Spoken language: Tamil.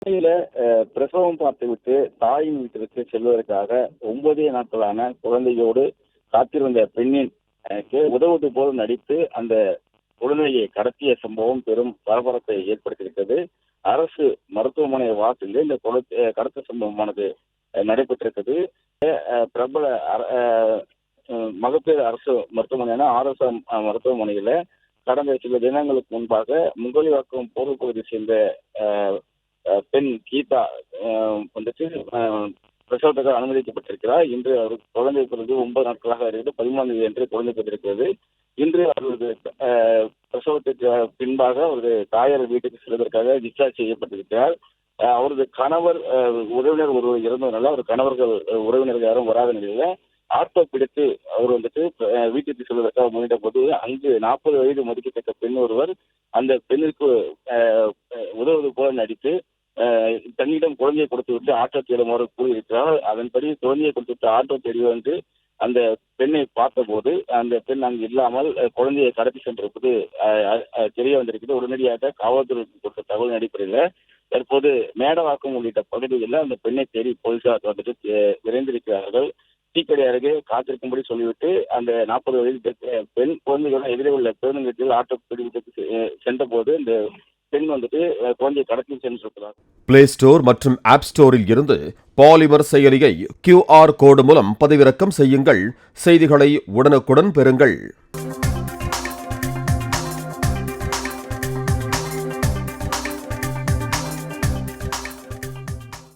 சென்னையில பிரசவம் பார்த்துவிட்டு தாயின் வீட்டிற்கு செல்வதற்காக 9 நாட்களான குழந்தையோடு காத்திருந்த பெண்ணின் உதவுவது போல் நடித்து அந்த குழந்தையை கடத்திய சம்பவம் பெரும் பரபரப்பை ஏற்படுத்தியிருக்கிறது. அரசு மருத்துவமனை வாசலில் இந்த கடத்தல் சம்பவமானது நடைபெற்றிருக்கிறது. பிரபல மகப்பேறு அரசு மருத்துவமனையான ஆர்எஸ்எம் மருத்துவமனையில கடந்த சில தினங்களுக்கு முன்பாக முகலிவாக்கம் போர் பகுதியை சேர்ந்த பெண் கீதா வந்துட்டு பிரசவத்துக்கு அனுமதிக்கப்பட்டிருக்கிறார். இன்று அவர் குழந்தை பிறகு 9 நாட்களாக இருந்து 13 தேதி என்று குழந்தை பிறந்திருக்கிறது. இன்று அவரது பிரசவத்திற்கு பின்பாக அவரது தாயார் வீட்டுக்கு செல்வதற்காக டிஸ்சார்ஜ் செய்யப்பட்டிருக்கிறார். அவரது கணவர் உறவினர் ஒருவர் இறந்ததுனால அவர் கணவர்கள் உறவினர்கள் யாரும் வராத நிலையில ஆட்டோ பிடித்து அவர் வந்துட்டு வீட்டுக்கு செல்வதற்காக முயன்ற போது அங்கு 40 வயது மதிக்கத்தக்க பெண் ஒருவர் அந்த பெண்ணிற்கு உதவுவது போல நடித்து தன்னிடம் குழந்தையை கொடுத்து விட்டு ஆட்டோ தேடுமாறு கூறியிருக்கிறார். அதன்படி குழந்தையை கொடுத்து விட்டு ஆட்டோ தேடி வந்து அந்த பெண்ணை பார்த்தபோது அந்த பெண் அங்கு இல்லாமல் குழந்தையை கடத்தி சென்றிருப்பது தெரிய வந்திருக்கிறது. உடனடியாக காவல்துறைக்கு கொடுத்த தகவலின் அடிப்படையில் தற்போது மேடவாக்கம் உள்ளிட்ட பகுதிகளில் அந்த பெண்ணை தேடி போலீசார் வந்துட்டு விரைந்திருக்கிறார்கள். டீக்கடை அருகே காத்திருக்கும்படி சொல்லிவிட்டு அந்த 40 வயது பெண் குழந்தைகளுடன் எதிரே உள்ள பேருந்து நிலையத்தில் ஆட்டோ பிடித்து சென்ற போது இந்த பெண் வந்துட்டு குழந்தையை கடத்தி சென்றிருக்கிறார். பிளே ஸ்டோர் மற்றும் ஆப் ஸ்டோரில் இருந்து பாலிமர் செயலியை QR கோடு மூலம் பதிவிறக்கம் செய்யுங்கள். செய்திகளை உடனுக்குடன் பெறுங்கள்.